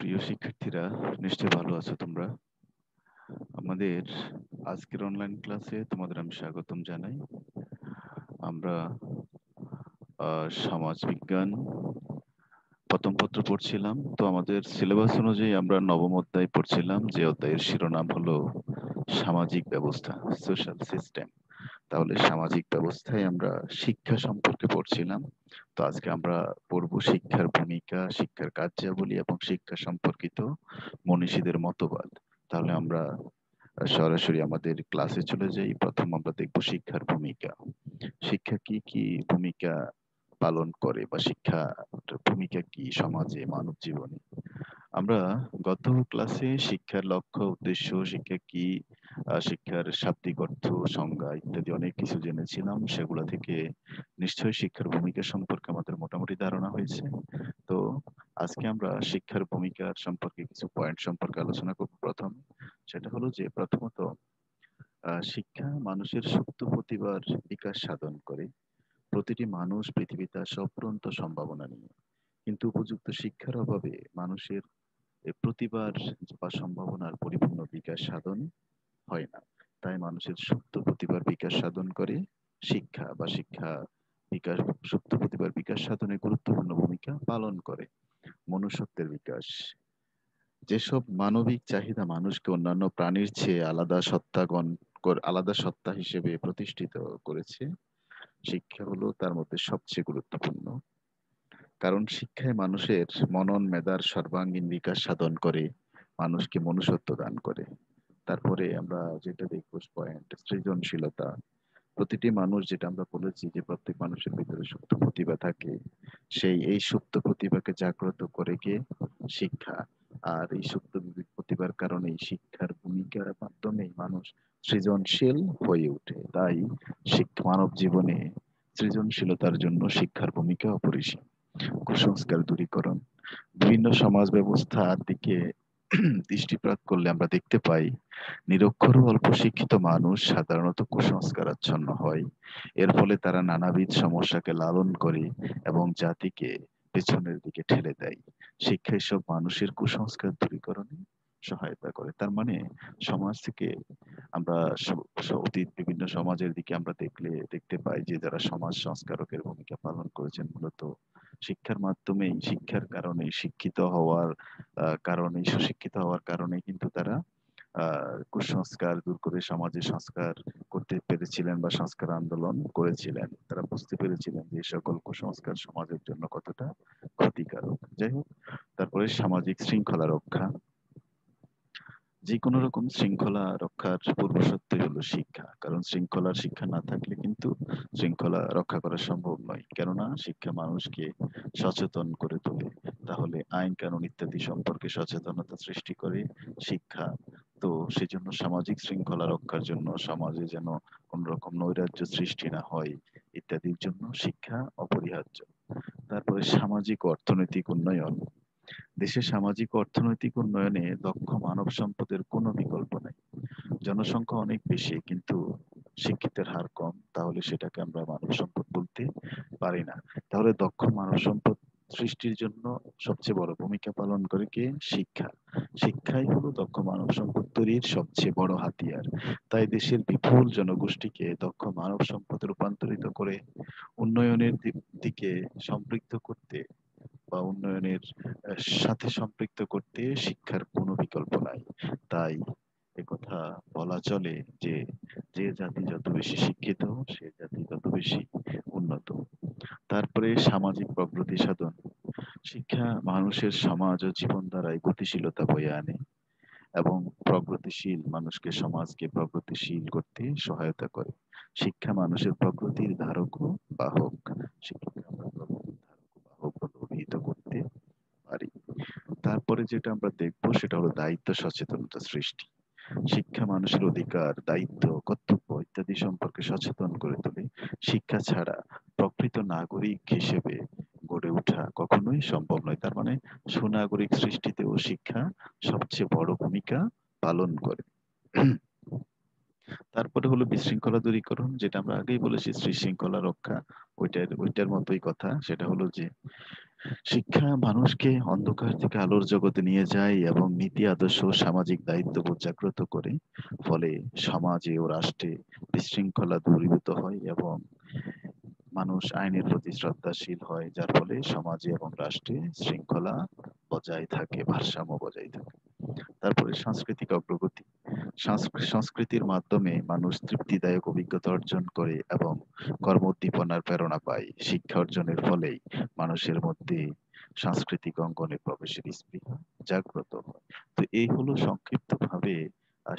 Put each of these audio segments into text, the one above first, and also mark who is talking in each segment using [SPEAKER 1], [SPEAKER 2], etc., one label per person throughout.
[SPEAKER 1] প্রিয় শিক্ষার্থীরা, নিশ্চয়ই ভালো আছো তোমরা। আমাদের আজকের অনলাইন ক্লাসে তোমাদের আমি স্বাগতম জানাই। আমরা সমাজ বিজ্ঞান প্রথম পত্র পড়ছিলাম। তো আমাদের সিলেবাস অনুযায়ী আমরা নবম অধ্যায় পড়ছিলাম, যে অধ্যায়ের শিরোনাম হলো সামাজিক ব্যবস্থা, সোশ্যাল সিস্টেম। তাহলে সামাজিক ব্যবস্থায় আমরা শিক্ষা সম্পর্কে পড়ছিলাম। তো আজকে আমরা পড়ব শিক্ষার ভূমিকা, শিক্ষার কার্যাবলী এবং শিক্ষা সম্পর্কিত মনীষীদের মতবাদ। তাহলে আমরা সরাসরি আমাদের ক্লাসে চলে যাই। প্রথম আমরা দেখব শিক্ষার ভূমিকা। শিক্ষা কি কি ভূমিকা পালন করে, বা শিক্ষার ভূমিকা কি সমাজে, মানব জীবনে। আমরা গত ক্লাসে শিক্ষার লক্ষ্য, উদ্দেশ্য, শিক্ষা কি, শিক্ষার শাব্দিক অর্থ, সংজ্ঞা ইত্যাদি অনেক কিছু জেনেছিলাম। সেগুলো থেকে নিশ্চয়ই শিক্ষার ভূমিকা সম্পর্কে আমাদের মোটামুটি ধারণা হয়েছে। তো আজকে আমরা শিক্ষার ভূমিকার সম্পর্কে কিছু পয়েন্ট সম্পর্কে আলোচনা করব। প্রথম সেটা হলো যে, প্রথমত শিক্ষা মানুষের সুপ্ত প্রতিভার বিকাশ সাধন করে। প্রতিটি মানুষ পৃথিবীতে আসে অফুরন্ত সম্ভাবনা নিয়ে, কিন্তু উপযুক্ত শিক্ষার অভাবে মানুষের এই প্রতিভার বা সম্ভাবনার পরিপূর্ণ বিকাশ সাধন হয় না। তাই মানুষের সুপ্ত প্রতিভার বিকাশ সাধন করে শিক্ষা, বা শিক্ষা বিকাশ সুপ্ত প্রতিভার বিকাশ সাধনে গুরুত্বপূর্ণ ভূমিকা পালন করে। মনুষ্যত্বের বিকাশ, যেসব মানবিক চাহিদা মানুষকে অন্যান্য প্রাণীর চেয়ে আলাদা সত্তা হিসেবে প্রতিষ্ঠিত করেছে, শিক্ষা হলো তার মধ্যে সবচেয়ে গুরুত্বপূর্ণ। কারণ শিক্ষায় মানুষের মনন মেধার সর্বাঙ্গীন বিকাশ সাধন করে, মানুষকে মনুষ্যত্ব দান করে। তারপরে আমরা যেটা দেখবো পয়েন্ট, সৃজনশীলতা। প্রতিটি মানুষ, যেটা আমরা বলেছি যে প্রত্যেক মানুষের ভিতরে সুপ্ত প্রতিভা থাকে, এই সুপ্ত প্রতিভাকে জাগ্রত করে কে? শিক্ষা। আর এই সুপ্ত প্রতিভার কারণেই শিক্ষার ভূমিকার মাধ্যমেই মানুষ সৃজনশীল হয়ে ওঠে। তাই মানব জীবনে সৃজনশীলতার জন্য শিক্ষার ভূমিকা অপরিসীম। কুসংস্কার দূরীকরণ, বিভিন্ন সমাজ ব্যবস্থার দিকে দৃষ্টিপাত করলে আমরা দেখতে পাই, নিরক্ষর ও অল্প শিক্ষিত মানুষ সাধারণত কুসংস্কারাচ্ছন্ন হয়। এর ফলে তারা নানাবিধ সমস্যাকে লালন করে এবং জাতিকে পেছনের দিকে ঠেলে দেয়। শিক্ষা এসব মানুষের কুসংস্কার দূরীকরণে সহায়তা করে। তার মানে সমাজ থেকে আমরা অতীত বিভিন্ন সমাজের দিকে আমরা দেখতে পাই যে যারা সমাজ সংস্কারকের ভূমিকা পালন করেছেন, মূলত শিক্ষার মাধ্যমেই, শিক্ষার কারণে, শিক্ষিত হওয়ার কারণে, সুশিক্ষিত হওয়ার কারণে কিন্তু তারা কুসংস্কার দূর করে সমাজে সংস্কার করতে পেরেছিলেন, বা সংস্কার আন্দোলন করেছিলেন। তারা বুঝতে পেরেছিলেন যে এই সকল কুসংস্কার সমাজের জন্য কতটা ক্ষতিকারক। যাই হোক, তারপরে সামাজিক শৃঙ্খলা রক্ষা। যে কোনো রকম শৃঙ্খলা রক্ষার পূর্বশর্তই হলো শিক্ষা। কারণ শৃঙ্খলার শিক্ষা না থাকলে কিন্তু শৃঙ্খলা রক্ষা করা সম্ভব নয়। কেননা শিক্ষা মানুষকে সচেতন করে তোলে। তাহলে আইন কানুন ইত্যাদি সম্পর্কে সচেতনতা সৃষ্টি করে শিক্ষা। তো সেজন্য সামাজিক শৃঙ্খলা রক্ষার জন্য, সমাজে যেন কোন রকম নৈরাজ্য সৃষ্টি না হয় ইত্যাদির জন্য শিক্ষা অপরিহার্য। তারপরে সামাজিক অর্থনৈতিক উন্নয়ন। দেশের সামাজিক অর্থনৈতিক উন্নয়নে দক্ষ মানব সম্পদের কোনো বিকল্প নেই। জনসংখ্যা অনেক বেশি কিন্তু শিক্ষিতের হার কম, তাহলে সেটাকে আমরা মানব সম্পদ বলতে পারি না। তাহলে দক্ষ মানব সম্পদ সৃষ্টির জন্য সবচেয়ে বড় ভূমিকা পালন করে কে? শিক্ষা। শিক্ষাই হলো দক্ষ মানব সম্পদ তৈরির সবচেয়ে বড় হাতিয়ার। তাই দেশের বিপুল জনগোষ্ঠীকে দক্ষ মানব সম্পদে রূপান্তরিত করে উন্নয়নের দিকে সম্পৃক্ত করতে, বা উন্নয়নের সাথে সম্পৃক্ত করতে শিক্ষার কোনো বিকল্প নাই। তাই একথা বলা চলে যে, যে জাতি যত বেশি শিক্ষিত, সে জাতি তত বেশি উন্নত। তারপরে সামাজিক প্রগতি সাধন। শিক্ষা মানুষের সমাজ ও জীবন দ্বারাই গতিশীলতা বয়ে আনে এবং প্রগতিশীল মানুষকে, সমাজকে প্রগতিশীল করতে সহায়তা করে। শিক্ষা মানুষের প্রগতির ধারক ও বাহক। শিক্ষাকে আমরা প্রগতির ধারক ও বাহক বলে অভিহিত করতে পারি। তারপরে যেটা আমরা দেখবো সেটা হলো দায়িত্ব সচেতনতা সৃষ্টি। শিক্ষা মানুষের অধিকার, দায়িত্ব, কর্তব্য ইত্যাদি সম্পর্কে সচেতন করে তোলে। শিক্ষা ছাড়া প্রকৃত নাগরিক হিসেবে গড়ে ওঠা কখনোই সম্ভব নয়। তার মানে সুনাগরিক সৃষ্টিতেও শিক্ষা সবচেয়ে বড় ভূমিকা পালন করে। তারপরে হলো বিশৃঙ্খলা দূরীকরণ, যেটা আমরা আগেই বলেছি, শৃঙ্খলা রক্ষা। ওইটার মতোই কথা। সেটা হলো যে শিক্ষা মানুষকে অন্ধকার থেকে আলোর জগতে নিয়ে যায় এবং নীতি আদর্শ ও সামাজিক দায়িত্ববোধ জাগ্রত করে। ফলে সমাজে ও রাষ্ট্রে বিশৃঙ্খলা দূরীভূত হয় এবং মানুষ আইনের প্রতি শ্রদ্ধাশীল হয়, যার ফলে সমাজে এবং রাষ্ট্রে শৃঙ্খলা বজায় থাকে, ভারসাম্য বজায় থাকে। তারপরে সাংস্কৃতিক অগ্রগতি। সংস্কৃতির মাধ্যমে মানুষ তৃপ্তিদায়ক অভিজ্ঞতা অর্জন করে এবং কর্মোদ্দীপনার প্রেরণা পায়। শিক্ষা অর্জনের ফলেই মানুষের মধ্যে সাংস্কৃতিক অঙ্গনে প্রবেশের স্পৃহা জাগ্রত হয়। তো এই হলো সংক্ষিপ্তভাবে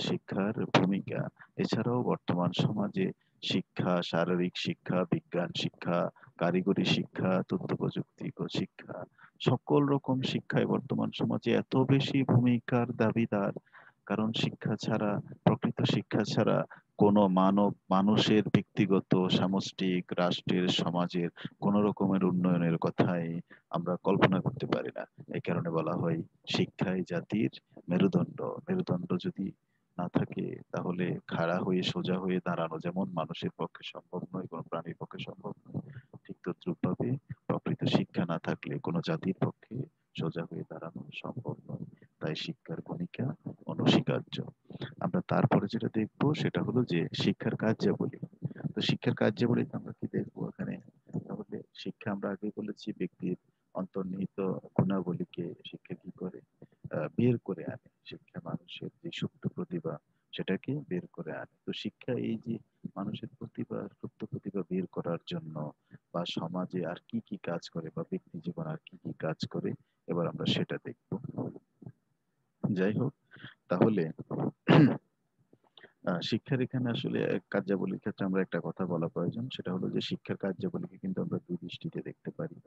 [SPEAKER 1] শিক্ষার ভূমিকা। এছাড়াও বর্তমান সমাজে শিক্ষা, শারীরিক শিক্ষা, বিজ্ঞান শিক্ষা, কারিগরি শিক্ষা, তথ্য প্রযুক্তি শিক্ষা, সকল রকম শিক্ষায় বর্তমান সমাজে এত বেশি ভূমিকার দাবিদার। কারণ শিক্ষা ছাড়া, প্রকৃত শিক্ষা ছাড়া কোনো মানুষের ব্যক্তিগত, সামষ্টিক, রাষ্ট্রের, সমাজের কোন রকমের উন্নয়নের কথাই আমরা কল্পনা করতে পারি না। এই কারণে বলা হয় শিক্ষাই জাতির মেরুদণ্ড। মেরুদণ্ড যদি না থাকে তাহলে খাড়া হয়ে সোজা হয়ে দাঁড়ানো যেমন মানুষের পক্ষে সম্ভব নয়, কোনো প্রাণীর পক্ষে সম্ভব নয়, ঠিক তদ্রূপভাবে প্রকৃত শিক্ষা না থাকলে কোনো জাতির পক্ষে সোজা হয়ে দাঁড়ানো সম্ভব নয়। তাই শিক্ষার ভূমিকা অনস্বীকার্য। আমরা তারপরে যেটা দেখবো সেটা হলো যে শিক্ষার কার্যাবলী। তো শিক্ষার কার্যাবলীতে আমরা কি দেখবো এখানে? তাহলে শিক্ষা আমরা আগে বলেছি ব্যক্তির অন্তর্নিহিত গুণাবলীকে শিক্ষা কি করে? বের করে আনে। শিক্ষা মানুষের যে সুপ্ত প্রতিভা সেটাকে বের করে আনে। তো শিক্ষা এই যে মানুষের প্রতিভা, সুপ্ত প্রতিভা বের করার জন্য বা সমাজে আর কি কি কাজ করে বা ব্যক্তি জীবন আর কি কি কাজ করে, এবার আমরা সেটা দেখবো। যাই হোক, তাহলে শিক্ষার এখানে আসলে কার্যাবলীর ক্ষেত্রে আমরা একটা কথা বলা প্রয়োজন, সেটা হলো যে শিক্ষার কার্যাবলীকে কিন্তু আমরা দুই দৃষ্টিতে দেখতে পারি।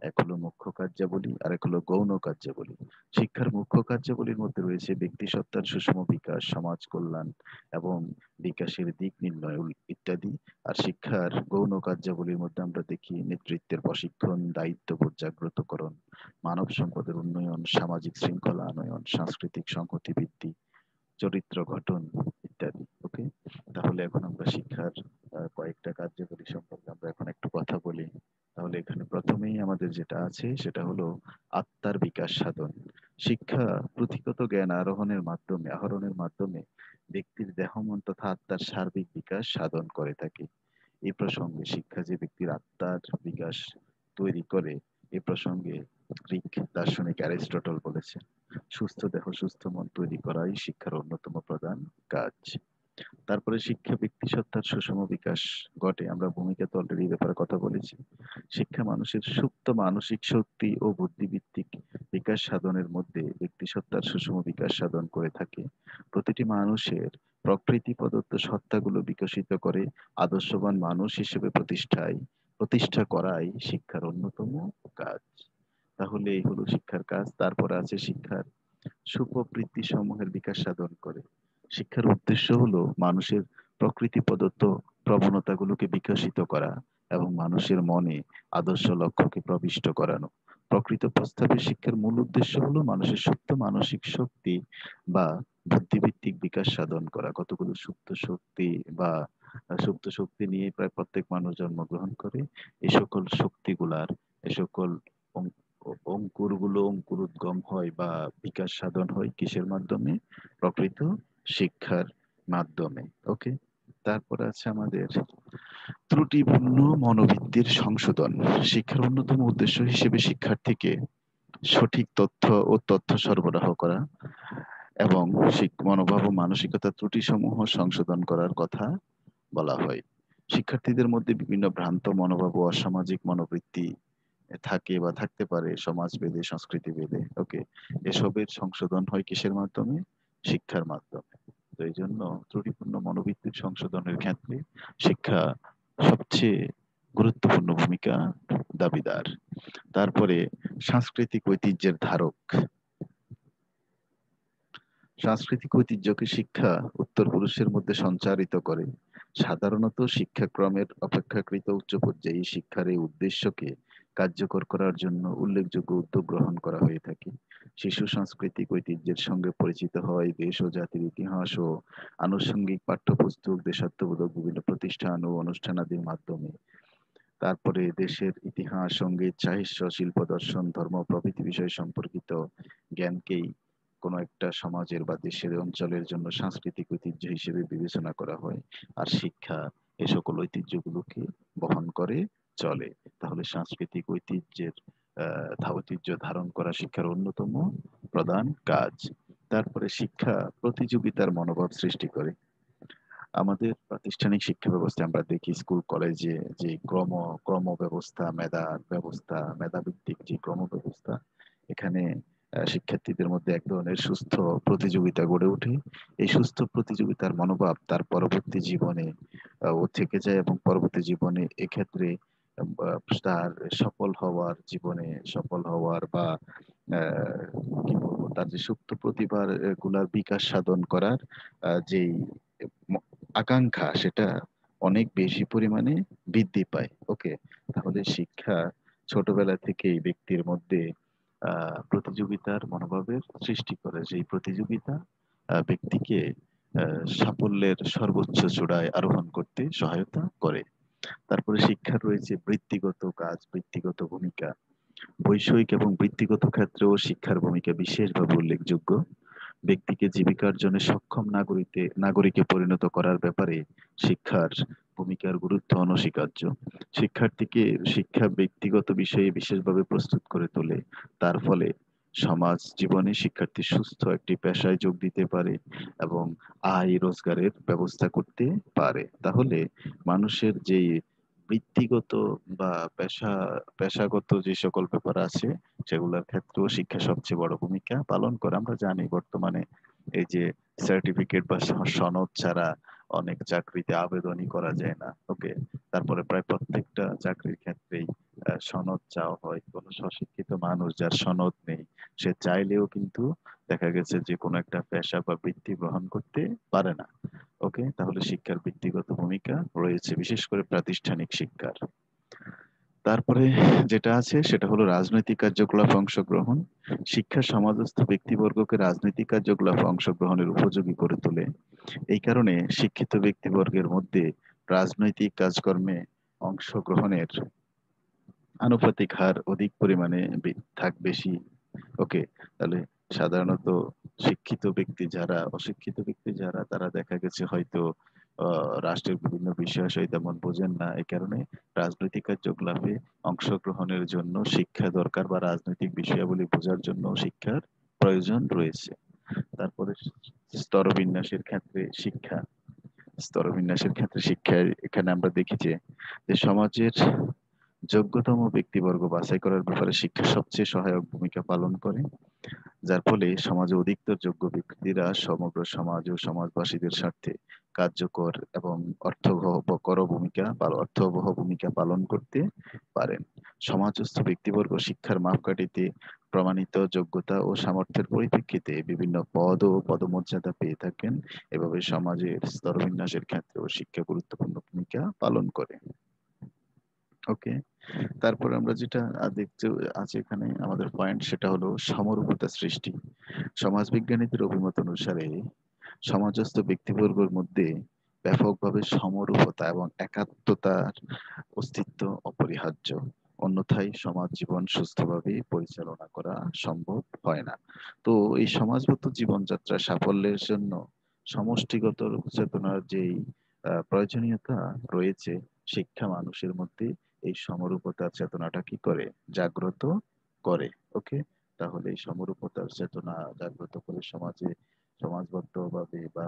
[SPEAKER 1] এক হলো মুখ্য কার্যাবলী আর এক হলো গৌণ কার্যাবলী। শিক্ষার মুখ্য কার্যাবলীর মধ্যে রয়েছে ব্যক্তি সত্তার সুষম বিকাশ, সমাজ কল্যাণ এবং বিকাশের দিক নির্ণয় ইত্যাদি। আর শিক্ষার গৌণ কার্যাবলীর মধ্যে আমরা দেখি নেতৃত্বের প্রশিক্ষণ, দায়িত্ববোধ জাগ্রতকরণ, মানব সম্পদের উন্নয়ন, সামাজিক শৃঙ্খলা আনয়ন, সাংস্কৃতিক সংহতি বৃদ্ধি, চরিত্র গঠন ইত্যাদি। ওকে, তাহলে এখন আমরা শিক্ষার কয়েকটা কার্যকরী সম্পর্কে আমরা এখন একটু কথা বলি। তাহলে এখানে প্রথমেই আমাদের যেটা আছে সেটা হলো আত্মার বিকাশ সাধন। শিক্ষা পুঁথিগত জ্ঞান আহরণের মাধ্যমে ব্যক্তির দেহ মন তথা আত্মার সার্বিক বিকাশ সাধন করে থাকে। এই প্রসঙ্গে শিক্ষা যে ব্যক্তির আত্মার বিকাশ তৈরি করে, এ প্রসঙ্গে গ্রিক দার্শনিক অ্যারিস্টটল বলেছেন, সুস্থ দেহ সুস্থ মন তৈরি করাই শিক্ষার অন্যতম প্রধান কাজ। তারপরে শিক্ষা ব্যক্তি সত্তার সুষম বিকাশ ঘটে। আমরা ভূমিকা তো অলরেডি ব্যাপারে কথা বলেছি। শিক্ষা মানুষের সুপ্ত মানসিক শক্তি ও বুদ্ধিবৃত্তিক বিকাশ সাধনের মধ্যে ব্যক্তি সত্তার সুষম বিকাশ সাধন করে থাকে। প্রতিটি মানুষের প্রকৃতি প্রদত্ত সত্তাগুলো বিকশিত করে আদর্শবান মানুষ হিসেবে প্রতিষ্ঠা করাই শিক্ষার অন্যতম কাজ। তাহলে এই হলো শিক্ষার কাজ। তারপরে আছে শিক্ষার সুপ্রবৃত্তি সমূহের বিকাশ সাধন করে। শিক্ষার উদ্দেশ্য হলো মানুষের প্রকৃতি প্রদত্ত প্রবণতাগুলোকে বিকশিত করা এবং মানুষের মনে আদর্শ লক্ষ্যকে প্রবিষ্ট করানো। প্রকৃত প্রস্তাবে শিক্ষার মূল উদ্দেশ্য হলো মানুষের সুপ্ত মানসিক শক্তি বা বুদ্ধিভিত্তিক বিকাশ সাধন করা। কতগুলো সুপ্ত শক্তি বা সুপ্ত শক্তি নিয়ে প্রায় প্রত্যেক মানুষ জন্মগ্রহণ করে। এই সকল শক্তিগুলার, এ সকল অঙ্কুরগুলো অঙ্কুরোদ্গম হয় বা বিকাশ সাধন হয় কিসের মাধ্যমে? প্রকৃত শিক্ষার মাধ্যমে। ওকে, তারপর আছে আমাদের ত্রুটিপূর্ণ মনোবৃত্তির সংশোধন। শিক্ষার অন্যতম উদ্দেশ্য হিসেবে শিক্ষার্থীকে সঠিক তথ্য সরবরাহ করা এবং মনোভাব ও মানসিকতা ত্রুটি সমূহ সংশোধন করার কথা বলা হয়। শিক্ষার্থীদের মধ্যে বিভিন্ন ভ্রান্ত মনোভাব ও অসামাজিক মনোবৃত্তি থাকে বা থাকতে পারে সমাজ ভেদে, সংস্কৃতি ভেদে। ওকে, এসবের সংশোধন হয় কিসের মাধ্যমে? শিক্ষার মাধ্যমে। তো এই জন্য ত্রুটিপূর্ণ মনোবৃত্তির সংশোধনের ক্ষেত্রে শিক্ষা সবচেয়ে গুরুত্বপূর্ণ ভূমিকা দাবিদার। তারপরে সাংস্কৃতিক ঐতিহ্যের ধারক। সাংস্কৃতিক ঐতিহ্যকে শিক্ষা উত্তর পুরুষের মধ্যে সঞ্চারিত করে। সাধারণত শিক্ষাক্রমের অপেক্ষাকৃত উচ্চ পর্যায়ে শিক্ষার এই উদ্দেশ্যকে কার্যকর করার জন্য উল্লেখযোগ্য উদ্যোগ গ্রহণ করা হয়ে থাকে। শিশু সাংস্কৃতিক ঐতিহ্যের সঙ্গে পরিচিত হয় দেশ ও জাতির ইতিহাস ও আনুষঙ্গিক পাঠ্যপুস্তক, দেশাত্মবোধক বিভিন্ন প্রতিষ্ঠান ও অনুষ্ঠানাদির মাধ্যমে। তারপরে দেশের ইতিহাস, সঙ্গীত, সাহিত্য, শিল্প, দর্শন, ধর্ম প্রভৃতি বিষয় সম্পর্কিত জ্ঞানকেই কোনো একটা সমাজের বা দেশের অঞ্চলের জন্য সাংস্কৃতিক ঐতিহ্য হিসেবে বিবেচনা করা হয়। আর শিক্ষা এ সকল ঐতিহ্যগুলোকে বহন করে চলে। তাহলে সাংস্কৃতিক ঐতিহ্যের ঐতিহ্য ধারণ করা শিক্ষার অন্যতম প্রধান কাজ। তারপরে শিক্ষা প্রতিযোগিতার মনোভাব সৃষ্টি করে। আমাদের প্রাতিষ্ঠানিক শিক্ষা ব্যবস্থায় আমরা দেখি স্কুল কলেজে যে ক্রম ব্যবস্থা, মেধাভিত্তিক যে ক্রম ব্যবস্থা, এখানে শিক্ষার্থীদের মধ্যে এক ধরনের সুস্থ প্রতিযোগিতা গড়ে ওঠে। এই সুস্থ প্রতিযোগিতার মনোভাব তার পরবর্তী জীবনে ও থেকে যায়, এবং পরবর্তী জীবনে এক্ষেত্রে তার সফল হওয়ার বা কি বলবো, তার যে সুপ্ত প্রতিভার গুলার বিকাশ সাধন করার যেই আকাঙ্ক্ষা, সেটা অনেক বেশি পরিমাণে বৃদ্ধি পায়। ওকে, তাহলে শিক্ষা ছোটবেলা থেকেই ব্যক্তির মধ্যে প্রতিযোগিতার মনোভাবের সৃষ্টি করে। যেই প্রতিযোগিতা ব্যক্তিকে সাফল্যের সর্বোচ্চ চূড়ায় আরোহণ করতে সহায়তা করে। তারপরে শিক্ষার রয়েছে বৃত্তিগত কাজ, বৃত্তিগত ভূমিকা। বৈষয়িক এবং বৃত্তিগত ক্ষেত্রেও শিক্ষার ভূমিকা বিশেষভাবে উল্লেখযোগ্য। ব্যক্তিকে জীবিকার্জনে সক্ষম নাগরিকে পরিণত করার ব্যাপারে শিক্ষার ভূমিকার গুরুত্ব অনস্বীকার্য। শিক্ষার্থীকে শিক্ষা ব্যক্তিগত বিষয়ে বিশেষভাবে প্রস্তুত করে তোলে। তার ফলে সমাজ জীবনে শিক্ষার্থী সুস্থ একটি পেশায় যোগ দিতে পারে এবং আয় রোজগারের ব্যবস্থা করতে পারে। তাহলে মানুষের যে বৃত্তিগত বা পেশাগত যে সকল ব্যাপার আছে, সেগুলোর ক্ষেত্রেও শিক্ষা সবচেয়ে বড় ভূমিকা পালন করে। আমরা জানি বর্তমানে এই যে সার্টিফিকেট বা সনদ ছাড়া অনেক চাকরিতে আবেদনই করা যায় না। ওকে, তারপরে প্রায় প্রত্যেকটা চাকরির ক্ষেত্রেই সনদ চাওয়া হয়। কোনো স্বশিক্ষিত মানুষ যার সনদ নেই, সে চাইলেও কিন্তু দেখা গেছে যে কোনো একটা পেশা বা বৃত্তি গ্রহণ করতে পারে না। ওকে, তাহলে শিক্ষার ব্যক্তিগত ভূমিকা রয়েছে, বিশেষ করে প্রাতিষ্ঠানিক শিক্ষার। তারপরে যেটা আছে সেটা হলো রাজনৈতিক কার্যকলাপে অংশগ্রহণ। শিক্ষা সমাজস্থ ব্যক্তিবর্গকে রাজনৈতিক কার্যকলাপে অংশগ্রহণের উপযোগী করে তোলে। এই কারণে শিক্ষিত ব্যক্তিবর্গের মধ্যে রাজনৈতিক কাজকর্মে অংশগ্রহণের আনুপাতিক হার অধিক পরিমাণে বেশি। ওকে, তাহলে সাধারণত শিক্ষিত ব্যক্তি যারা, অশিক্ষিত ব্যক্তি যারা, তারা দেখা গেছে হয়তো রাষ্ট্রের বিভিন্ন বিষয় তেমন বোঝেন না। এই কারণে রাজনৈতিক কার্যকলাপে অংশগ্রহণের জন্য শিক্ষা দরকার, বা রাজনৈতিক বিষয়াবলী বোঝার জন্য শিক্ষার প্রয়োজন রয়েছে। তারপরে স্তরবিন্যাসের ক্ষেত্রে শিক্ষায় এখানে আমরা দেখি যে সমাজের যোগ্যতম ব্যক্তিবর্গ বাছাই করার ব্যাপারে শিক্ষা সবচেয়ে সহায়ক ভূমিকা পালন করে, যার ফলে সমাজে অধিকতর যোগ্য ব্যক্তিরা সমগ্র সমাজ ও সমাজবাসীদের স্বার্থে কার্যকর এবং অর্থবহ ভূমিকা পালন করতে পারেন। সমাজস্থ ব্যক্তিবর্গ শিক্ষার মাপকাঠিতে প্রমাণিত যোগ্যতা ও সামর্থ্যের পরিপ্রেক্ষিতে বিভিন্ন পদ ও পদমর্যাদা পেয়ে থাকেন। এভাবে সমাজের স্তরবিন্যাসের ক্ষেত্রেও শিক্ষা গুরুত্বপূর্ণ ভূমিকা পালন করে। ওকে, তারপর আমরা যেটা দেখতে আছে এখানে আমাদের পয়েন্ট, সেটা হলো সমরূপতা সৃষ্টি। সমাজবিজ্ঞানীদের অভিমত অনুসারে সমাজস্থ ব্যক্তিবর্গের মধ্যে ব্যাপকভাবে সমরূপতা এবং একাত্মতার অস্তিত্ব অপরিহার্য। অন্যথায় সমাজ জীবন সুস্থভাবে পরিচালনা করা সম্ভব হয় না। তো এই সমাজগত জীবনযাত্রা সাফল্যের জন্য সমষ্টিগত চেতনার যেই প্রয়োজনীয়তা রয়েছে, শিক্ষা মানুষের মধ্যে এই সমরূপতার চেতনাটা কি করে, জাগ্রত করে। ওকে, তাহলে এই সমরূপতার চেতনা জাগ্রত করে সমাজবদ্ধভাবে বা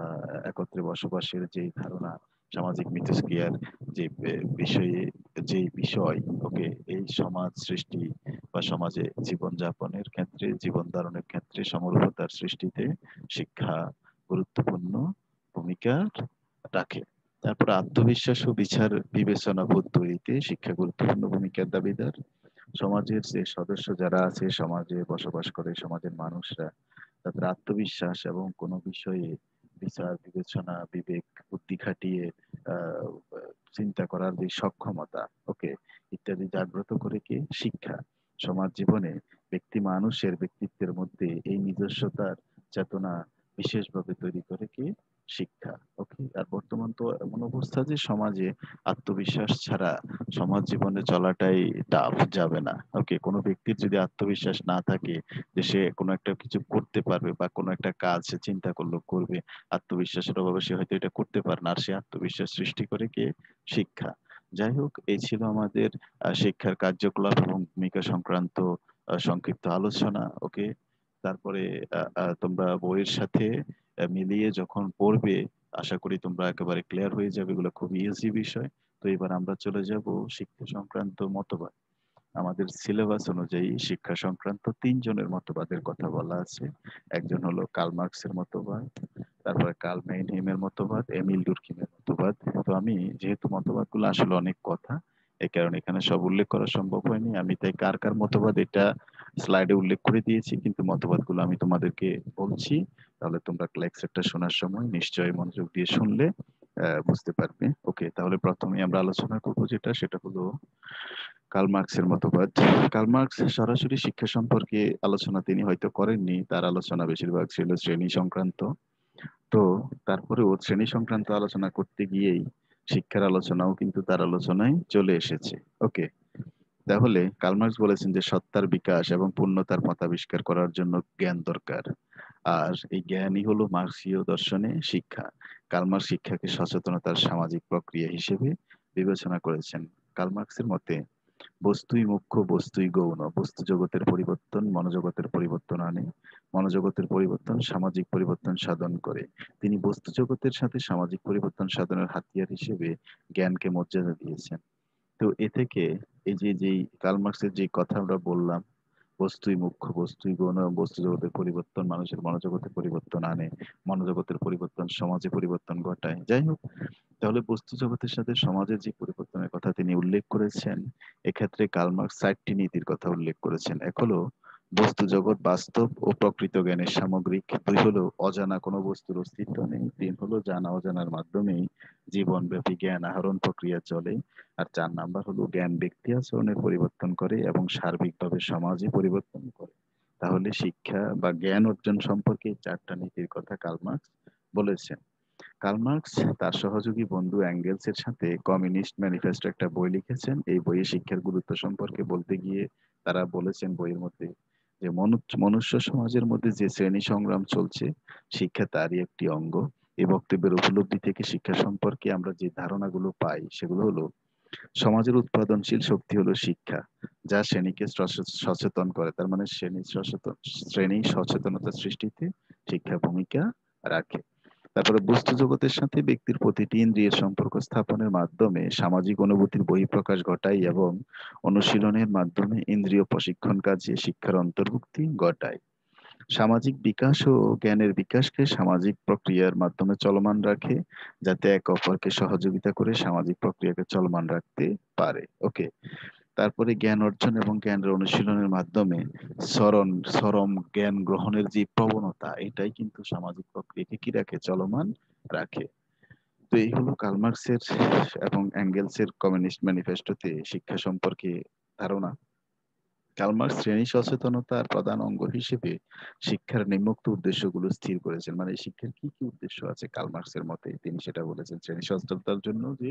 [SPEAKER 1] একত্রে বসবাসের যে ধারণা, সামাজিক মিথস্ক্রিয়ার যে বিষয়ে যে বিষয়, ওকে, এই সমাজ সৃষ্টি বা সমাজে জীবনযাপনের ক্ষেত্রে, জীবন ধারণের ক্ষেত্রে সমরূপতার সৃষ্টিতে শিক্ষা গুরুত্বপূর্ণ ভূমিকা রাখে। তারপর আত্মবিশ্বাস ও বিচার বিবেচনা বোধ তৈরিতে শিক্ষা গুরুত্বপূর্ণ ভূমিকার দাবিদার। সমাজের যে সদস্য যারা আছে, সমাজে বসবাস করে সমাজের মানুষরা, তাদের আত্মবিশ্বাস এবং কোনো বিষয়ে বিচার বিবেচনা, বিবেক বুদ্ধি খাটিয়ে আহ চিন্তা করার যে সক্ষমতা, ওকে, ইত্যাদি জাগ্রত করে কি শিক্ষা। সমাজ জীবনে ব্যক্তিত্বের মধ্যে এই নিজস্বতার চেতনা বিশেষভাবে তৈরি করে কি শিক্ষা। ওকে, আর বর্তমান তো এমন অবস্থা যে সমাজে আত্মবিশ্বাস ছাড়া সমাজ জীবনে চলাটাই টাফ, যাবে না। ওকে, কোনো ব্যক্তির যদি আত্মবিশ্বাস না থাকে যে সে কোনো একটা কিছু করতে পারবে বা কোনো একটা কাজ সে চিন্তা করলো করবে, আত্মবিশ্বাসের অভাবে সে হয়তো এটা করতে পারে না, আর সে আত্মবিশ্বাস সৃষ্টি করে কে? শিক্ষা। যাই হোক, এই ছিল আমাদের শিক্ষার কার্যকলাপ এবং ভূমিকা সংক্রান্ত সংক্ষিপ্ত আলোচনা। ওকে, তারপরে তোমরা বইয়ের সাথে মিলিয়ে যখন পড়বে, আশা করি তোমরা একেবারে ক্লিয়ার হয়ে যাবে, এগুলো খুব ইজি বিষয়। তো এবার আমরা চলে যাব শিক্ষা সংক্রান্ত মতবাদ। আমাদের সিলেবাস অনুযায়ী শিক্ষা সংক্রান্ত তিনজনের মতবাদের কথা বলা আছে। একজন হলো কার্ল মার্কসের মতবাদ, তারপরে কার্ল মেইনহেইমের মতবাদ, এমিল ডুরকিমের মতবাদ। তো আমি যেহেতু মতবাদগুলো আসলে অনেক কথা, এই কারণে এখানে সব উল্লেখ করা সম্ভব হয়নি, আমি তাই কার কার মতবাদ এটা স্লাইডে উল্লেখ করে দিয়েছি, কিন্তু মতবাদগুলো আমি তোমাদেরকে বলছি। তাহলে তোমরা লেকচারটা শোনার সময় নিশ্চয়ই মনোযোগ দিয়ে শুনলে বুঝতে পারবে। ওকে, তাহলে প্রথমে আমরা আলোচনা করবো সেটা হলো কার্ল মার্কসের মতবাদ। কার্ল মার্কস সরাসরি শিক্ষা সম্পর্কে আলোচনা তিনি হয়তো করেননি, তার আলোচনা বেশিরভাগ ছিল শ্রেণী সংক্রান্ত। তো তারপরেও শ্রেণী সংক্রান্ত আলোচনা করতে গিয়েই শিক্ষার আলোচনাও কিন্তু তার আলোচনায় চলে এসেছে। ওকে, তাহলে কার্ল মার্কস বলেছেন যে সত্তার বিকাশ এবং পূর্ণতার মতাবিষ্কার করার জন্য জ্ঞান দরকার, আর এই জ্ঞানই হলো মার্ক্সীয় দর্শনে শিক্ষা। কার্ল মার্কস শিক্ষাকে সচেতনতার সামাজিক প্রক্রিয়া হিসেবে বিবেচনা করেছেন। কার্ল মার্কসের মতে বস্তুই মুখ্য, বস্তুই গৌণ। বস্তু জগতের পরিবর্তন মনোজগতের পরিবর্তন আনে, মনোজগতের পরিবর্তন সামাজিক পরিবর্তন সাধন করে। তিনি বস্তু জগতের সাথে সামাজিক পরিবর্তন সাধনের হাতিয়ার হিসেবে জ্ঞানকে মর্যাদা দিয়েছেন। তো এ থেকে এই যে যেই কার্ল মার্কসের যে কথা আমরা বললাম, বস্তুই মুখ্য, বস্তুই গৌণ, বস্তু জগতের পরিবর্তন মানুষের মনোজগতের পরিবর্তন আনে, মনোজগতের পরিবর্তন সমাজে পরিবর্তন ঘটায়। যাই হোক, তাহলে বস্তু জগতের সাথে সমাজের যে পরিবর্তনের কথা তিনি উল্লেখ করেছেন, এক্ষেত্রে কার্ল মার্কস 4টি নীতির কথা উল্লেখ করেছেন। এক হলো বস্তু জগৎ বাস্তব ও প্রকৃত জ্ঞানের সামগ্রিক, দুই হলো অজানা কোনো বস্তুর অস্তিত্ব নেই, তিন হলো জানা অজানার মাধ্যমেই জীবনব্যাপী জ্ঞান আহরণ প্রক্রিয়া চলে, আর 4 নাম্বার হলো জ্ঞান ব্যক্তি আচরণের পরিবর্তন করে এবং সার্বিকভাবে সমাজে পরিবর্তন করে। তাহলে শিক্ষা বা জ্ঞান অর্জন সম্পর্কে 4টা নীতির কথা কার্ল মার্কস বলেছেন। কার্ল মার্কস তার সহযোগী বন্ধু অ্যাঙ্গেলসের সাথে কমিউনিস্ট ম্যানিফেস্টো একটা বই লিখেছেন। এই বইয়ে শিক্ষার গুরুত্ব সম্পর্কে বলতে গিয়ে তারা বলেছেন বইয়ের মধ্যে যে মনুষ্য সমাজের মধ্যে যে শ্রেণী সংগ্রাম চলছে, শিক্ষা তারই একটি অঙ্গ। এই বক্তব্যের উপলব্ধি থেকে শিক্ষা সম্পর্কে আমরা যে ধারণাগুলো পাই সেগুলো হলো: সমাজের উৎপাদনশীল শক্তি হলো শিক্ষা, যা শ্রেণীকে সচেতন করে। তার মানে শ্রেণী সচেতনতা সৃষ্টিতে শিক্ষা ভূমিকা রাখে। তারপরে বস্তু জগতের সাথে ব্যক্তির প্রতিটি ইন্দ্রিয়ের সম্পর্ক স্থাপনের মাধ্যমে সামাজিক অনুভূতির বহিঃপ্রকাশ ঘটায় এবং অনুশীলনের মাধ্যমে ইন্দ্রিয় প্রশিক্ষণ কাজে শিক্ষার অন্তর্ভুক্তি ঘটায়। সামাজিক বিকাশ ও জ্ঞানের বিকাশকে সামাজিক প্রক্রিয়ার মাধ্যমে চলমান রাখে, যাতে একে অপরকে সহযোগিতা করে সামাজিক প্রক্রিয়াকে চলমান রাখতে পারে। ওকে, তারপরে জ্ঞান অর্জন এবং জ্ঞানের অনুশীলনের মাধ্যমে চরম জ্ঞান গ্রহণের যে প্রবণতা, এটাই কিন্তু সামাজিক প্রক্রিয়াকে কি রাখে? চলমান রাখে। তো এই হলো কার্ল মার্কসের এবং অ্যাঙ্গেলসের কমিউনিস্ট ম্যানিফেস্টোতে শিক্ষা সম্পর্কে ধারণা। কার্ল মার্কস শ্রেণী সচেতনতার প্রধান অঙ্গ হিসেবে শিক্ষার নিম্নোক্ত উদ্দেশ্যগুলো স্থির করেছেন। মানে শিক্ষার কি কি উদ্দেশ্য আছে কার্ল মার্কসের মতে, তিনি সেটা বলেছেন। শ্রেণী সচেতনতার জন্য যে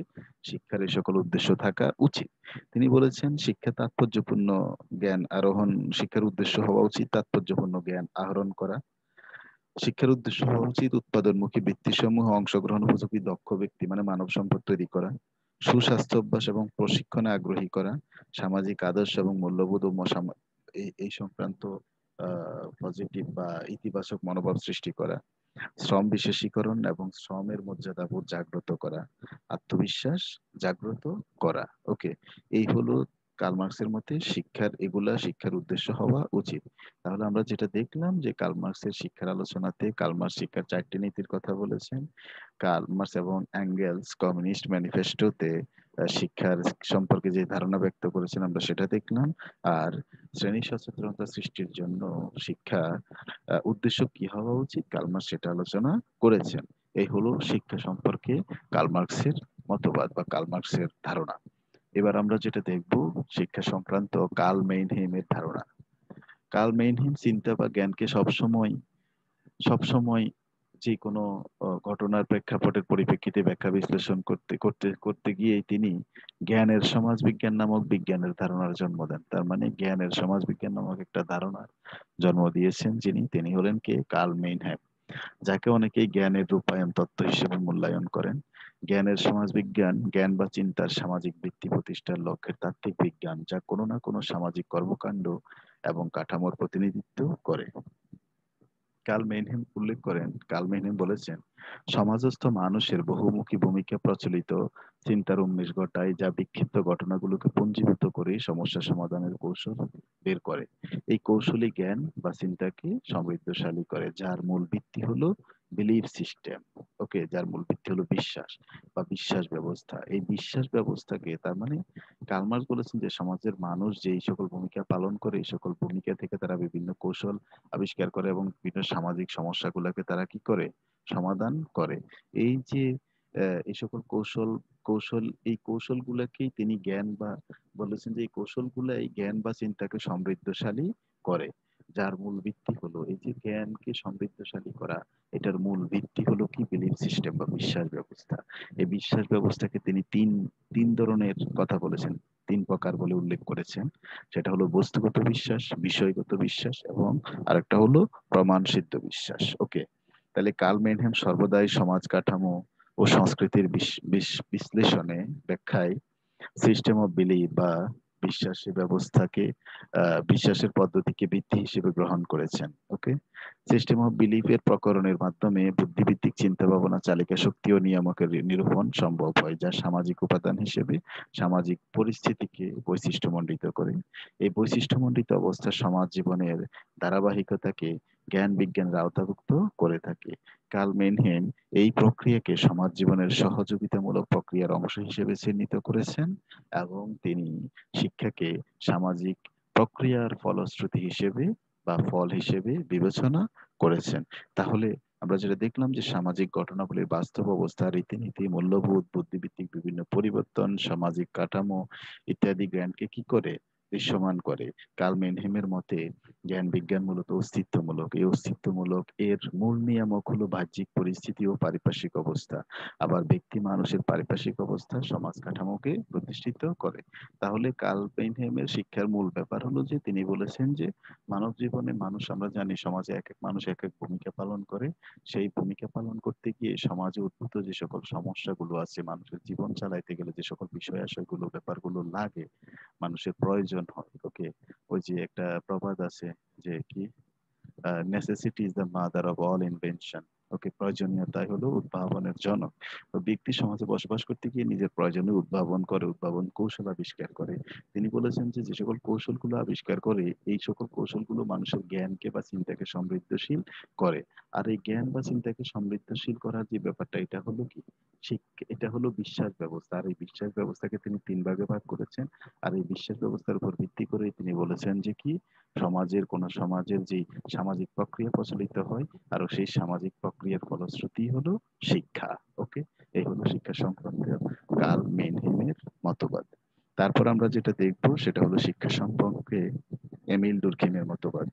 [SPEAKER 1] শিক্ষার এই সকল উদ্দেশ্য থাকা উচিত। তিনি বলেছেন শিক্ষা তাৎপর্যপূর্ণ জ্ঞান আরোহণ, শিক্ষার উদ্দেশ্য হওয়া উচিত তাৎপর্যপূর্ণ জ্ঞান আহরণ করা। শিক্ষার উদ্দেশ্য হওয়া উচিত উৎপাদনমুখী বৃত্তিসমূহ অংশগ্রহণ উপযোগী দক্ষ ব্যক্তি মানে মানব সম্পদ তৈরি করা, সুস্বাস্থ্য অভ্যাস এবং প্রশিক্ষণে আগ্রহী করা, সামাজিক আদর্শ এবং মূল্যবোধ ও এই সংক্রান্ত পজিটিভ বা ইতিবাচক মনোভাব সৃষ্টি করা, শ্রম বিশেষীকরণ এবং শ্রমের মর্যাদাবোধ জাগ্রত করা, আত্মবিশ্বাস জাগ্রত করা। ওকে, এই হলো কার্ল মার্কসের মতে এগুলা শিক্ষার উদ্দেশ্য হওয়া উচিত। তাহলে আমরা যেটা দেখলাম যে কার্ল মার্কসের শিক্ষার আলোচনাতে কার্ল মার্কস শিক্ষার 4টি নীতির কথা বলেছেন। কার্ল মার্কস এবং অ্যাঙ্গেলস কমিউনিস্ট ম্যানিফেস্টোতে শিক্ষার সম্পর্কে যে ধারণা ব্যক্ত করেছেন আমরা সেটা দেখলাম। আর শ্রেণী সচেতনতা সৃষ্টির জন্য শিক্ষা উদ্দেশ্য কি হওয়া উচিত কার্ল মার্কস সেটা আলোচনা করেছেন। এই হলো শিক্ষা সম্পর্কে কার্ল মার্কসের মতবাদ বা কার্ল মার্কসের ধারণা। এবার আমরা যেটা দেখব শিক্ষা সংক্রান্ত কার্ল মেইনহেইমের ধারণা। কার্ল মেইনহেইম চিন্তা বা জ্ঞানকে সবসময় সবসময় যে কোনো ঘটনার প্রেক্ষাপটের পরিপ্রেক্ষিতে ব্যাখ্যা বিশ্লেষণ করতে করতে করতে গিয়েই তিনি জ্ঞানের সমাজবিজ্ঞান নামক বিজ্ঞানের ধারণার জন্ম দেন। তার মানে জ্ঞানের সমাজবিজ্ঞান নামক একটা ধারণার জন্ম দিয়েছেন যিনি, তিনি হলেন কে? কার্ল মেইনহ্যাম, যাকে অনেকেই জ্ঞানের রূপায়ণ তত্ত্ব হিসেবে মূল্যায়ন করেন। জ্ঞানের সমাজবিজ্ঞান জ্ঞান বা চিন্তার সামাজিক ভিত্তি প্রতিষ্ঠার লক্ষ্যের তাত্ত্বিক বিজ্ঞান, যা কোনো না কোনো সামাজিক কর্মকাণ্ড এবং কাঠামোর প্রতিনিধিত্ব করে। কার্ল মেইনহ্যাম বলেছেন, সমাজস্থ মানুষের বহুমুখী ভূমিকা প্রচলিত চিন্তার উন্মেষ ঘটায়, যা বিক্ষিপ্ত ঘটনাগুলোকে পুঞ্জীভূত করে সমস্যা সমাধানের কৌশল বের করে। এই কৌশলী জ্ঞান বা চিন্তাকে সমৃদ্ধশালী করে, যার মূল ভিত্তি হলো বিলিফ সিস্টেম। ওকে, যার মূল ভিত্তি হলো বিশ্বাস বা বিশ্বাস ব্যবস্থা। এই বিশ্বাস ব্যবস্থাকে, তার মানে কার্ল মার্কস বলেছেন যে সমাজের মানুষ যে এই সকল ভূমিকা পালন করে, এই সকল ভূমিকা থেকে তারা বিভিন্ন কৌশল আবিষ্কার করে এবং বিভিন্ন সামাজিক সমস্যাগুলোকে তারা কি করে? সমাধান করে। এই যে এই সকল এই কৌশলগুলোকেই তিনি জ্ঞান বা বলেছেন যে এই কৌশলগুলো এই জ্ঞান বা চিন্তাকে সমৃদ্ধশালী করে, যার মূল ভিত্তি হলো এই যে জ্ঞানকে সমৃদ্ধশালী করা। এটার মূল ভিত্তি হলো কি? বিলিফ সিস্টেম বা বিশ্বাস ব্যবস্থা। এই বিশ্বাস ব্যবস্থাকে তিনি তিন তিন ধরনের কথা বলেছেন, তিন প্রকার বলে উল্লেখ করেছেন। সেটা হলো বস্তুগত বিশ্বাস, বিষয়গত বিশ্বাস এবং আরেকটা হলো প্রমাণ সিদ্ধ বিশ্বাস। ওকে, তাহলে কার্ল মেইনহ্যাম সর্বদাই সমাজ কাঠামো ও সংস্কৃতির বিশ্লেষণে, ব্যাখ্যায় সিস্টেম অফ বিলিভ বা বিশ্বাসের ব্যবস্থাকে বিশ্বাসের পদ্ধতিকে ভিত্তি হিসেবে গ্রহণ করেছেন। ওকে, সিস্টেম অফ বিলিফের প্রকরণের মাধ্যমে বুদ্ধিভিত্তিক চিন্তা ভাবনা, চালিকা শক্তি ও নিয়ামকের নিরূপণ সম্ভব হয়, যা সামাজিক উপাদান হিসেবে সামাজিক পরিস্থিতিকে বৈশিষ্ট্যমণ্ডিত করে। এই বৈশিষ্ট্যমণ্ডিত অবস্থা সমাজ জীবনের ধারাবাহিকতাকে জ্ঞান বিজ্ঞানের আওতাভুক্ত করে থাকে। কার্ল মেইনহ্যাম এই প্রক্রিয়াকে সমাজ জীবনের সহযোগিতামূলক প্রক্রিয়ার অংশ হিসেবে চিহ্নিত করেছেন এবং তিনি শিক্ষাকে সামাজিক প্রক্রিয়ার ফলশ্রুতি হিসেবে বা ফল হিসেবে বিবেচনা করেছেন। তাহলে আমরা যেটা দেখলাম যে সামাজিক ঘটনাবলীর বাস্তব অবস্থা, রীতিনীতি, মূল্যবোধ, বুদ্ধিভিত্তিক বিভিন্ন পরিবর্তন, সামাজিক কাঠামো ইত্যাদি জ্ঞানকে কি করে? দৃশ্যমান করে। কার্ল মেইনহ্যামের মতে জ্ঞান বিজ্ঞান মূলত অস্তিত্বমূলক। এই অস্তিত্বমূলক এর মূল নিয়ামক হলো বাহ্যিক পরিস্থিতি ও পারিপার্শ্বিক অবস্থা। আবার ব্যক্তি মানুষের পারিপার্শ্বিক অবস্থা সমাজ কাঠামোকে প্রতিষ্ঠিত করে। তাহলে কার্ল মেইনহ্যামের শিক্ষার মূল ব্যাপার হলো যে তিনি বলেছেন যে মানব জীবনে মানুষ, আমরা জানি সমাজে এক এক মানুষ এক এক ভূমিকা পালন করে। সেই ভূমিকা পালন করতে গিয়ে সমাজে উদ্ভূত যে সকল সমস্যাগুলো আছে, মানুষের জীবন চালাইতে গেলে যে সকল বিষয় আশয়গুলো ব্যাপারগুলো লাগে, মানুষের প্রয়োজন হয়। ওকে, ওই যে একটা প্রবাদ আছে যে কি, necessity is the mother of all invention. Okay, প্রয়োজনীয়তাই হলো উদ্ভাবনের জনক। তো ব্যক্তি সমাজে বসবাস করতে গিয়ে নিজের প্রয়োজনে উদ্ভাবন করে, উদ্ভাবন কৌশল আবিষ্কার করে। তিনি বলেছেন যে যে সকল কৌশলগুলো আবিষ্কার করে, এই সকল কৌশলগুলো মানুষের জ্ঞানকে বা চিন্তাকে সমৃদ্ধশীল করে। আর এই জ্ঞান বা চিন্তাকে সমৃদ্ধশীল করার যে ব্যাপারটা, এটা হলো কি? এটা হলো বিশ্বাস ব্যবস্থা। আর এই বিশ্বাস ব্যবস্থাকে তিনি তিন ভাগে ভাগ করেছেন। আর এই বিশ্বাস ব্যবস্থার উপর ভিত্তি করে তিনি বলেছেন যে কি, সমাজের যে সামাজিক প্রক্রিয়া প্রচলিত হয়, আর সেই সামাজিক প্রক্রিয়ার ফলশ্রুতি হলো শিক্ষা। ওকে, এই হলো শিক্ষা সংক্রান্ত কার্ল মেইনহ্যামের মতবাদ। তারপর আমরা যেটা দেখবো সেটা হলো শিক্ষা সম্পর্কে এমিল ডুরকিমের মতবাদ।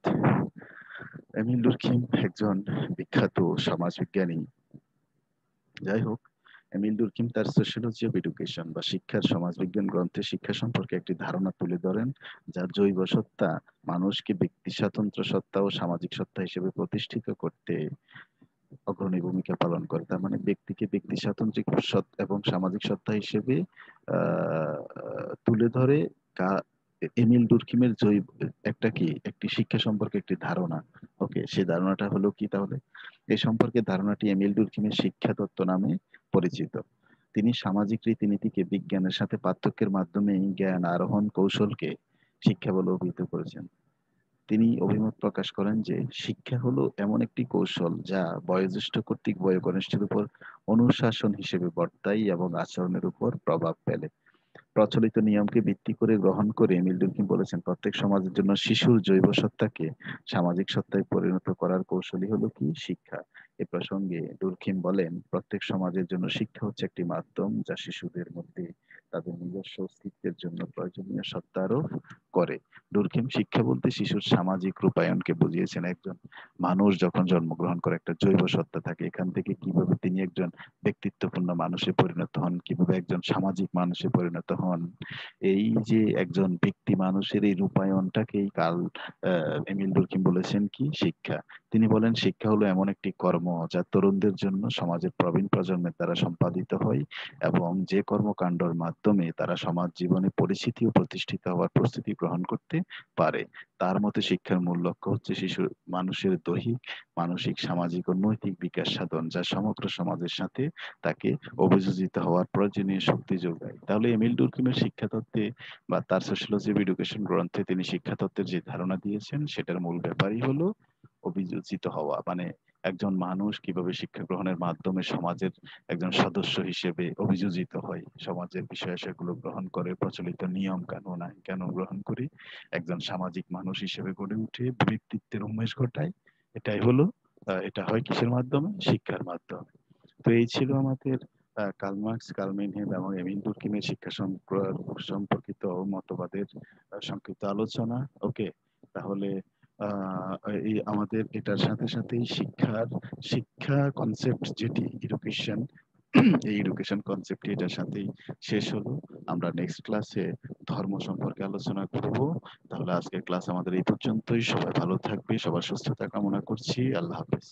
[SPEAKER 1] এমিল ডুরকিম একজন বিখ্যাত সমাজবিজ্ঞানী। যাই হোক, এমিল ডুরকিম তার সোশিয়োলজি অফ এডুকেশন বা শিক্ষার সমাজবিজ্ঞান গ্রন্থে শিক্ষা সম্পর্কে একটি ধারণা তুলে ধরেন, যা জৈব সত্তা মানুষকে ব্যক্তি স্বাতন্ত্র সত্তা ও সামাজিক সত্তা হিসেবে প্রতিষ্ঠিত করতে অগ্রণী ভূমিকা পালন করে। তার মানে ব্যক্তিকে ব্যক্তি স্বাতন্ত্রিক এবং সামাজিক সত্তা হিসেবে তুলে ধরে এমিল ডুরকিমের জৈব একটা কি, একটি শিক্ষা সম্পর্কে একটি ধারণা। ওকে, সেই ধারণাটা হলো কি তাহলে? এই সম্পর্কে ধারণাটি এমিল ডুরকিমের শিক্ষা তত্ত্ব নামে পরিচিত। তিনি সামাজিক রীতিনীতিকে বিজ্ঞানের সাথে পার্থক্যের মাধ্যমে জ্ঞান আরোহণ কৌশলকে শিক্ষা বলে অভিহিত করেছেন। তিনি অভিমত প্রকাশ করেন যে শিক্ষা হলো এমন একটি কৌশল যা বয়োজ্যেষ্ঠ কর্তৃক বয়োকনিষ্ঠের উপর অনুশাসন হিসেবে বর্তায় এবং আচরণের উপর প্রভাব ফেলে। প্রচলিত নিয়মকে ভিত্তি করে গ্রহণ করে এমিল ডুরকিম বলেছেন, প্রত্যেক সমাজের জন্য শিশুর জৈব সত্তাকে সামাজিক সত্তায় পরিণত করার কৌশলই হলো কি? শিক্ষা। এ প্রসঙ্গে ডুরকিম বলেন, প্রত্যেক সমাজের জন্য শিক্ষা হচ্ছে একটি মাধ্যম যা শিশুদের মধ্যে তাদের নিজস্ব অস্তিত্বের জন্য প্রয়োজনীয় সত্তা আরোপ করে। ডুরকিম শিক্ষা বলতে শিশুর সামাজিক রূপায়ণকে বুঝিয়েছেন। একজন মানুষ যখন জন্মগ্রহণ করে একটা জৈব সত্তা থাকে, এখান থেকে কিভাবে তিনি একজন ব্যক্তিত্বপূর্ণ মানুষে পরিণত হন, কিভাবে একজন সামাজিক মানুষে পরিণত হন, এই যে একজন ব্যক্তি মানুষের এই রূপায়ণটাকেই এমিল ডুরকিম বলেছেন কি শিক্ষা। তিনি বলেন শিক্ষা হলো এমন একটি কর্ম যা তরুণদের জন্য সমাজের প্রবীণ প্রজন্মের দ্বারা সম্পাদিত হয় এবং যে কর্মকাণ্ডের মাধ্যমে তারা সমাজ জীবনে পরিচিতি ও প্রতিষ্ঠিত হওয়ার প্রস্তুতি গ্রহণ করতে পারে। তার মতে শিক্ষার মূল লক্ষ্য হচ্ছে শিশুর মানুষের দৈহিক, মানসিক, সামাজিক ও নৈতিক বিকাশ সাধন, যা সমগ্র সমাজের সাথে তাকে অভিযোজিত হওয়ার প্রয়োজনীয় শক্তি যোগায়। তাহলে এমিল ডুরকিমের শিক্ষা তত্ত্বে বা তার সোশিওলজি অফ এডুকেশন গ্রন্থে তিনি শিক্ষা তত্ত্বের যে ধারণা দিয়েছেন সেটার মূল ব্যাপারই হলো অভিযোজিত হওয়া, মানে একজন মানুষ কিভাবে শিক্ষা গ্রহণের মাধ্যমে সমাজের একজন সদস্য হিসেবে অভিযোজিত হয়, সমাজের বিষয় সেগুলো গ্রহণ করে, প্রচলিত নিয়ম কানুন আইন কানুন গ্রহণ করে একজন সামাজিক মানুষ হিসেবে গড়ে উঠে ব্যক্তিত্বের উন্মেষ ঘটায়। এটাই হলো এটা হয় কিসের মাধ্যমে? শিক্ষার মাধ্যমে। তো এই ছিল আমাদের কার্ল মার্কস, কার্ল মেনহেম এবং এমিল ডুরকিমের শিক্ষা সম্পর্কিত মতবাদের সংক্ষিপ্ত আলোচনা। ওকে, তাহলে আহ, এই আমাদের এটার সাথে সাথেই শিক্ষা কনসেপ্ট যেটি এডুকেশন, এই এডুকেশন কনসেপ্ট এটার সাথেই শেষ হলো। আমরা নেক্সট ক্লাসে ধর্ম সম্পর্কে আলোচনা করব। তাহলে আজকের ক্লাস আমাদের এই পর্যন্তই। সবাই ভালো থাকবে, সবার সুস্থতা কামনা করছি। আল্লাহ হাফেজ।